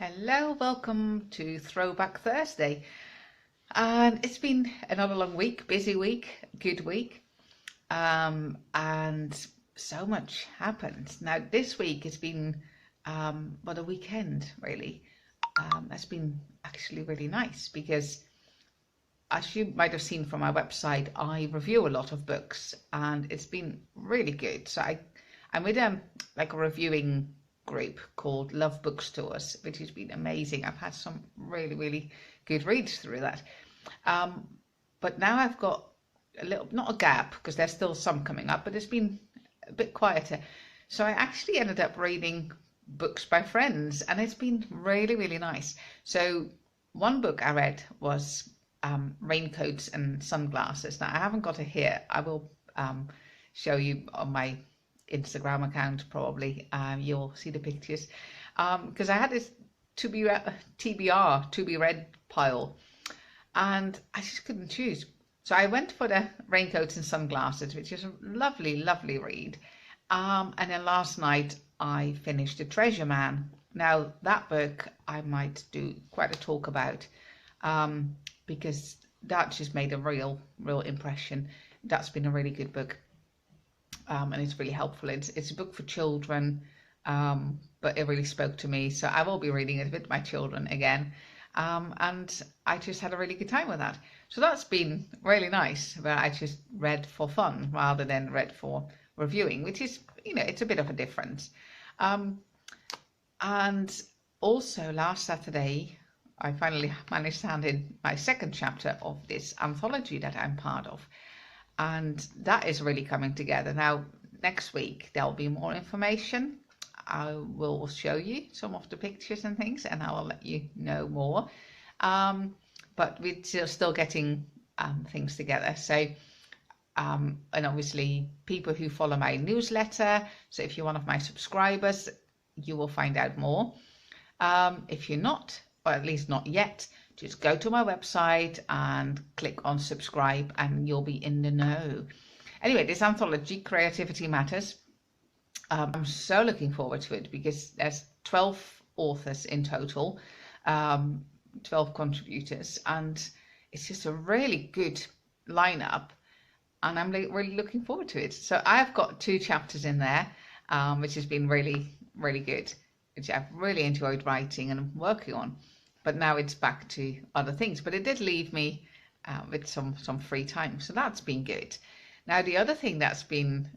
Hello, welcome to Throwback Thursday. And it's been another long week, busy week, good week. And so much happened. Now, this week has been a weekend, really. That's been actually really nice because, as you might have seen from my website, I review a lot of books and it's been really good. So I'm with a reviewing group called Love Bookstores, which has been amazing. I've had some really good reads through that. But now I've got not a gap because there's still some coming up, but it's been a bit quieter. So I actually ended up reading books by friends and it's been really nice. So one book I read was Raincoats and Sunglasses. Now I haven't got it here. I will show you on my Instagram account probably. You'll see the pictures because I had this TBR, to be read pile, and I just couldn't choose. So I went for the Raincoats and Sunglasses, which is a lovely read. And then last night I finished The Treasure Man. Now that book I might do quite a talk about because that just made a real impression. That's been a really good book. And it's really helpful. It's a book for children, but it really spoke to me. So I will be reading it with my children again. And I just had a really good time with that. So that's been really nice, where I just read for fun rather than read for reviewing, which is, it's a bit of a difference. And also last Saturday, I finally managed to hand in my second chapter of this anthology that I'm part of. And that is really coming together. Now, next week, there'll be more information. I will show you some of the pictures and things, and I will let you know more. But we're still getting things together. So, and obviously, people who follow my newsletter, so if you're one of my subscribers, you will find out more. If you're not, or at least not yet, just go to my website and click on subscribe and you'll be in the know. Anyway, this anthology, Creativity Matters, I'm so looking forward to it because there's 12 authors in total, 12 contributors, and it's just a really good lineup and I'm really looking forward to it. So I've got 2 chapters in there, which has been really good, which I've really enjoyed writing and working on. But now it's back to other things. But it did leave me with some free time. So that's been good. Now, the other thing that's been,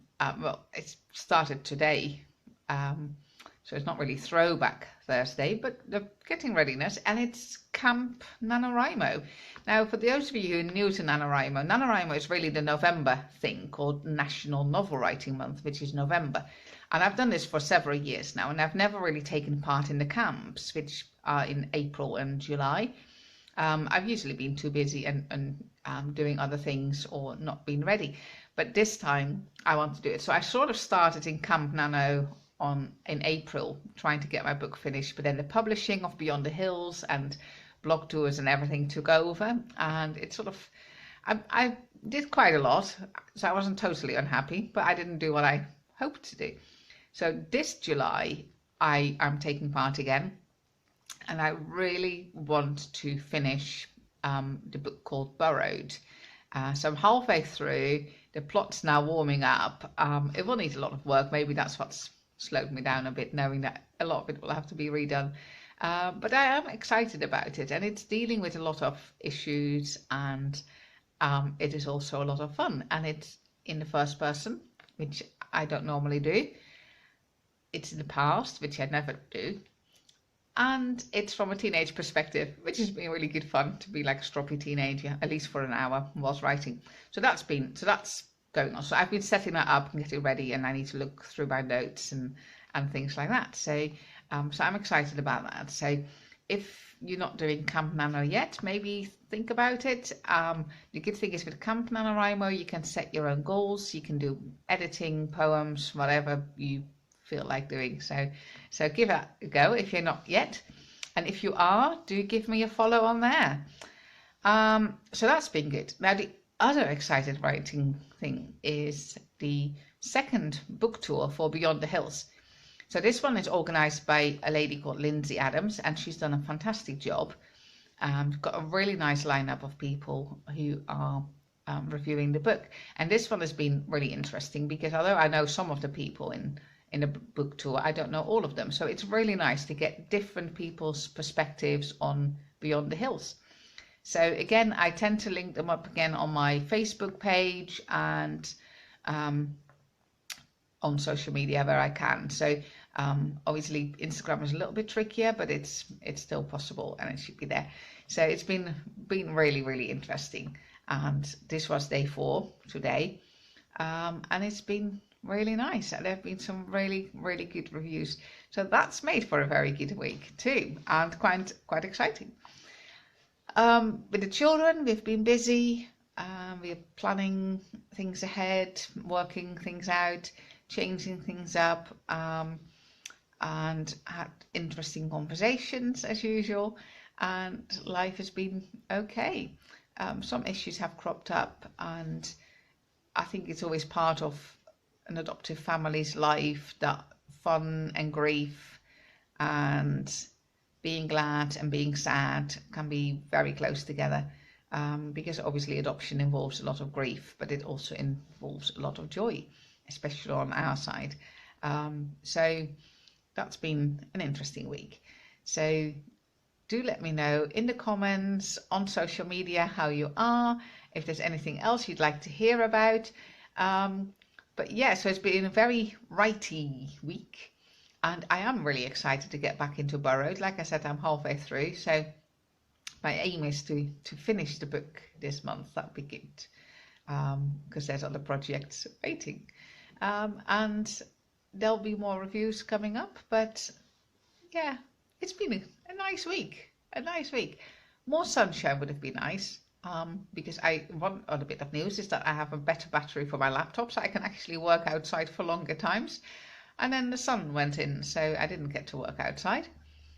it started today. So it's not really Throwback Thursday, but the getting readiness. And it's Camp NaNoWriMo. Now, for those of you who are new to NaNoWriMo, NaNoWriMo is really the November thing called National Novel Writing Month, which is November. And I've done this for several years now, and I've never really taken part in the camps, which are in April and July. I've usually been too busy and doing other things or not been ready. But this time I want to do it. So I sort of started in Camp Nano in April, trying to get my book finished. But then the publishing of Beyond the Hills and blog tours and everything took over. And it sort of, I did quite a lot. So I wasn't totally unhappy, but I didn't do what I hoped to do. So this July, I am taking part again. And I really want to finish the book called Burrowed. So I'm halfway through. The plot's now warming up. It will need a lot of work. Maybe that's what's slowed me down a bit, knowing that a lot of it will have to be redone. But I am excited about it. And it's dealing with a lot of issues. And it is also a lot of fun. And it's in the first person, which I don't normally do. It's in the past, which I never do. And it's from a teenage perspective, which has been really good fun to be like a stroppy teenager, at least for an hour whilst writing. So that's going on. So I've been setting that up and getting ready, and I need to look through my notes and things like that. So I'm excited about that. So if you're not doing Camp Nano yet, maybe think about it. The good thing is with Camp NaNoWriMo, you can set your own goals. You can do editing, poems, whatever you feel like doing. So give it a go if you're not yet, and if you are, do give me a follow on there. So that's been good. Now the other excited writing thing is the second book tour for Beyond the Hills. So this one is organised by a lady called Lindsay Adams, and she's done a fantastic job. Got a really nice lineup of people who are reviewing the book. And this one has been really interesting because although I know some of the people in the book tour, I don't know all of them. So it's really nice to get different people's perspectives on Beyond the Hills. So again, I tend to link them up again on my Facebook page and on social media where I can. So obviously Instagram is a little bit trickier, but it's still possible and it should be there. So it's been really, really interesting. And this was day 4 today. And it's been really nice. There have been some really, really good reviews. So that's made for a very good week too, and quite exciting. With the children, we've been busy. We're planning things ahead, working things out, changing things up, and had interesting conversations as usual. And life has been okay. Some issues have cropped up, and I think it's always part of an adoptive family's life that fun and grief and being glad and being sad can be very close together, because obviously adoption involves a lot of grief, but it also involves a lot of joy, especially on our side. So that's been an interesting week. So do let me know in the comments on social media how you are, if there's anything else you'd like to hear about. But yeah, so it's been a very writey week, and I am really excited to get back into Burrowed. Like I said, I'm halfway through, so my aim is to finish the book this month. That'd be good, because there's other projects waiting, and there'll be more reviews coming up. But yeah, it's been a nice week, More sunshine would have been nice, because one other bit of news is that I have a better battery for my laptop, so I can actually work outside for longer times. And then the sun went in, so I didn't get to work outside,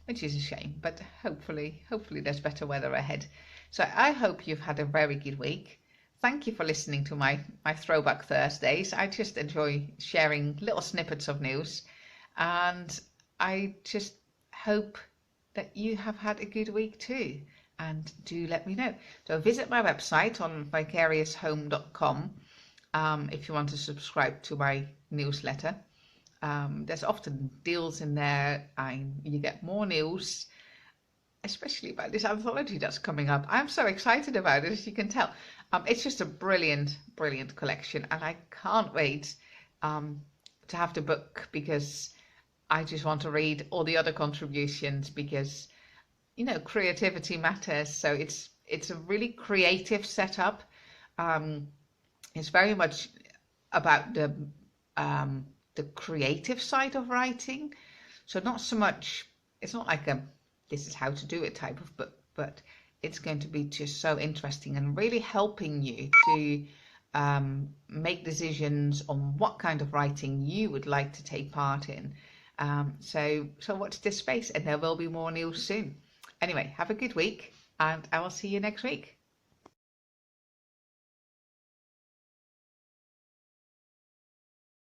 which is a shame, but hopefully there's better weather ahead. So I hope you've had a very good week. Thank you for listening to my Throwback Thursdays. I just enjoy sharing little snippets of news, and I just hope that you have had a good week too, and do let me know. So visit my website on vicariousHome.com if you want to subscribe to my newsletter. There's often deals in there, and you get more news, especially about this anthology that's coming up. I'm so excited about it, as you can tell. It's just a brilliant collection, and I can't wait to have the book, because I just want to read all the other contributions, because creativity matters. So it's a really creative setup. It's very much about the creative side of writing. So not so much, it's not like this is how to do it type of book, but it's going to be just so interesting and really helping you to make decisions on what kind of writing you would like to take part in. So watch this space, and there will be more news soon. Anyway, have a good week, and I will see you next week.